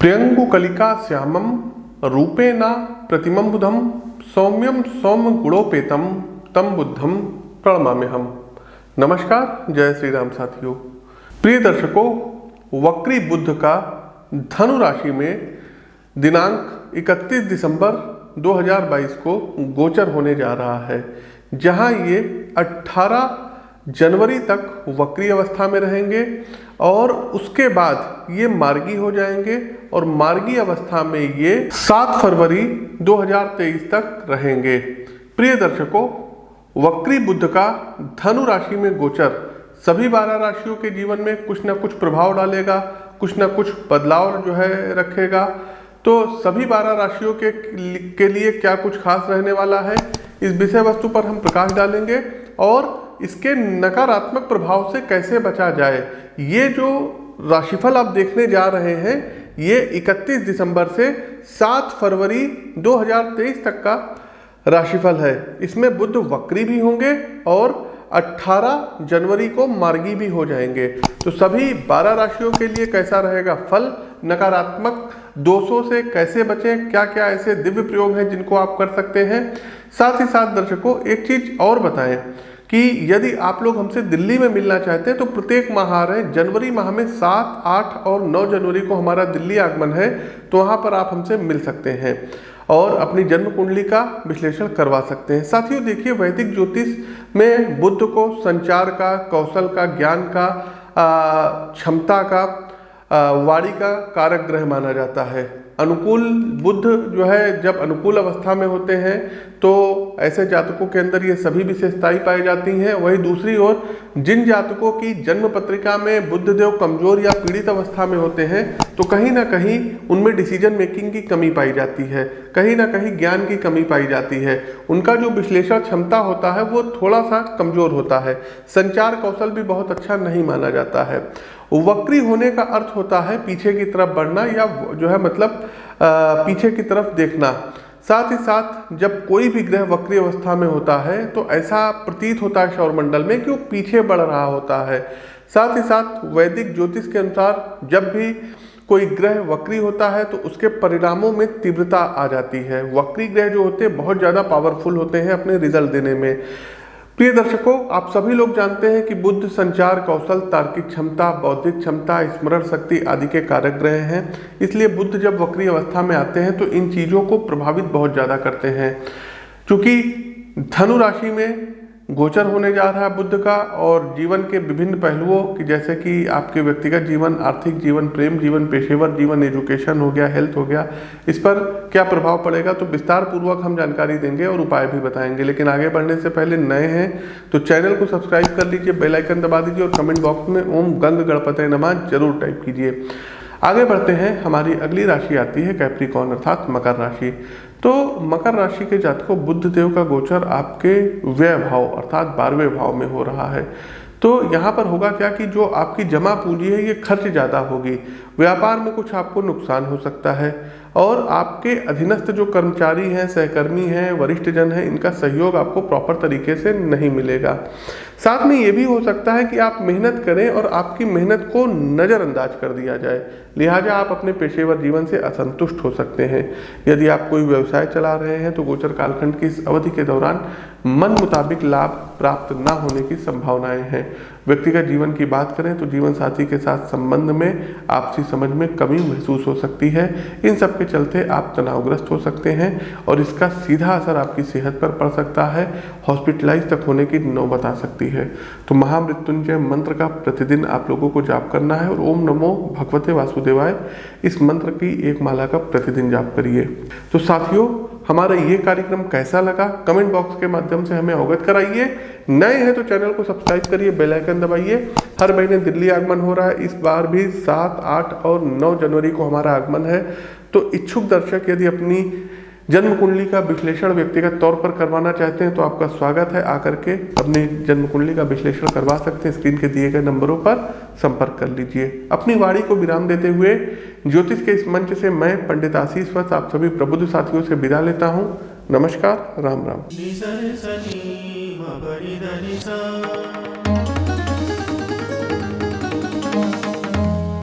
प्रियंगुकलिका श्यामम रूपेण प्रतिमं बुधम सौम्यम सौम्य गुणोपेतम तम बुद्धम प्रणमाम्यहम। नमस्कार, जय श्री राम साथियों। प्रिय दर्शकों, वक्री बुध का धनु राशि में दिनांक 31 दिसंबर 2022 को गोचर होने जा रहा है, जहां ये 18 जनवरी तक वक्री अवस्था में रहेंगे और उसके बाद ये मार्गी हो जाएंगे और मार्गी अवस्था में ये 7 फरवरी 2023 तक रहेंगे। प्रिय दर्शकों, वक्री बुध का धनु राशि में गोचर सभी 12 राशियों के जीवन में कुछ ना कुछ प्रभाव डालेगा, कुछ ना कुछ बदलाव रखेगा। तो सभी 12 राशियों के लिए क्या कुछ खास रहने वाला है, इस विषय वस्तु पर हम प्रकाश डालेंगे और इसके नकारात्मक प्रभाव से कैसे बचा जाए। ये जो राशिफल आप देखने जा रहे हैं, ये 31 दिसंबर से 7 फरवरी 2023 तक का राशिफल है। इसमें बुध वक्री भी होंगे और 18 जनवरी को मार्गी भी हो जाएंगे। तो सभी 12 राशियों के लिए कैसा रहेगा फल, नकारात्मक दोषों से कैसे बचें, क्या क्या ऐसे दिव्य प्रयोग हैं जिनको आप कर सकते हैं। साथ ही साथ दर्शकों, एक चीज और बताएं कि यदि आप लोग हमसे दिल्ली में मिलना चाहते हैं तो प्रत्येक माह आ रहे हैं, जनवरी माह में 7, 8 और 9 जनवरी को हमारा दिल्ली आगमन है, तो वहाँ पर आप हमसे मिल सकते हैं और अपनी जन्म कुंडली का विश्लेषण करवा सकते हैं। साथियों देखिए, वैदिक ज्योतिष में बुध को संचार का, कौशल का, ज्ञान का, क्षमता का, वाणी का कारक ग्रह माना जाता है। अनुकूल बुध जो है, जब अनुकूल अवस्था में होते हैं तो ऐसे जातकों के अंदर ये सभी विशेषताएं पाई जाती हैं। वहीं दूसरी ओर जिन जातकों की जन्म पत्रिका में बुध देव कमजोर या पीड़ित अवस्था में होते हैं तो कहीं ना कहीं उनमें डिसीजन मेकिंग की कमी पाई जाती है, कहीं ना कहीं ज्ञान की कमी पाई जाती है। उनका जो विश्लेषण क्षमता होता है वो थोड़ा सा कमजोर होता है। संचार कौशल भी बहुत अच्छा नहीं माना जाता है। वक्री होने का अर्थ होता है पीछे की तरफ बढ़ना या जो है मतलब पीछे की तरफ देखना। साथ ही साथ जब कोई भी ग्रह वक्री अवस्था में होता है तो ऐसा प्रतीत होता है सौरमंडल में कि वो पीछे बढ़ रहा होता है। साथ ही साथ वैदिक ज्योतिष के अनुसार जब भी कोई ग्रह वक्री होता है तो उसके परिणामों में तीव्रता आ जाती है। वक्री ग्रह जो होते हैं बहुत ज़्यादा पावरफुल होते हैं अपने रिजल्ट देने में। प्रिय दर्शकों, आप सभी लोग जानते हैं कि बुध संचार कौशल, तार्किक क्षमता, बौद्धिक क्षमता, स्मरण शक्ति आदि के कारक ग्रह हैं। इसलिए बुध जब वक्री अवस्था में आते हैं तो इन चीज़ों को प्रभावित बहुत ज़्यादा करते हैं। क्योंकि धनु राशि में गोचर होने जा रहा है बुध का और जीवन के विभिन्न पहलुओं की, जैसे कि आपके व्यक्तिगत जीवन, आर्थिक जीवन, प्रेम जीवन, पेशेवर जीवन, एजुकेशन हो गया, हेल्थ हो गया, इस पर क्या प्रभाव पड़ेगा तो विस्तार पूर्वक हम जानकारी देंगे और उपाय भी बताएंगे। लेकिन आगे बढ़ने से पहले नए हैं तो चैनल को सब्सक्राइब कर लीजिए, बेल आइकन दबा दीजिए और कमेंट बॉक्स में ओम गंग गणपतये नमः जरूर टाइप कीजिए। आगे बढ़ते हैं, हमारी अगली राशि आती है कैप्रिकॉर्न अर्थात मकर राशि। तो मकर राशि के जातकों, बुध देव का गोचर आपके व्यय भाव अर्थात 12वें भाव में हो रहा है। तो यहाँ पर होगा क्या कि जो आपकी जमा पूंजी है ये खर्च ज़्यादा होगी, व्यापार में कुछ आपको नुकसान हो सकता है और आपके अधीनस्थ जो कर्मचारी हैं, सहकर्मी हैं, वरिष्ठ जन हैं, इनका सहयोग आपको प्रॉपर तरीके से नहीं मिलेगा। साथ में ये भी हो सकता है कि आप मेहनत करें और आपकी मेहनत को नज़रअंदाज कर दिया जाए, लिहाजा आप अपने पेशेवर जीवन से असंतुष्ट हो सकते हैं। यदि आप कोई व्यवसाय चला रहे हैं तो गोचर कालखंड की इस अवधि के दौरान मन मुताबिक लाभ प्राप्त न होने की संभावनाएं हैं। व्यक्तिगत जीवन की बात करें तो जीवन साथी के साथ संबंध में आपसी समझ में कमी महसूस हो सकती है। इन सब के चलते आप तनावग्रस्त हो सकते हैं और इसका सीधा असर आपकी सेहत पर पड़ सकता है, हॉस्पिटलाइज तक होने की नौबत आ सकती है। तो महामृत्युंजय मंत्र का प्रतिदिन आप लोगों को जाप करना है और ओम नमो भगवते वासुदेवाय इस मंत्र की एक माला का प्रतिदिन जाप करिए। तो साथियों, हमारा ये कार्यक्रम कैसा लगा कमेंट बॉक्स के माध्यम से हमें अवगत कराइए। नए हैं तो चैनल को सब्सक्राइब करिए, बेल आइकन दबाइए। हर महीने दिल्ली आगमन हो रहा है, इस बार भी 7, 8 और 9 जनवरी को हमारा आगमन है। तो इच्छुक दर्शक यदि अपनी जन्म कुंडली का विश्लेषण व्यक्तिगत तौर पर करवाना चाहते हैं तो आपका स्वागत है, आकर के अपनी जन्म कुंडली का विश्लेषण करवा सकते हैं। स्क्रीन के दिए गए नंबरों पर संपर्क कर लीजिए। अपनी वाणी को विराम देते हुए ज्योतिष के इस मंच से मैं पंडित आशीष वत्स आप सभी प्रबुद्ध साथियों से विदा लेता हूँ। नमस्कार, राम राम।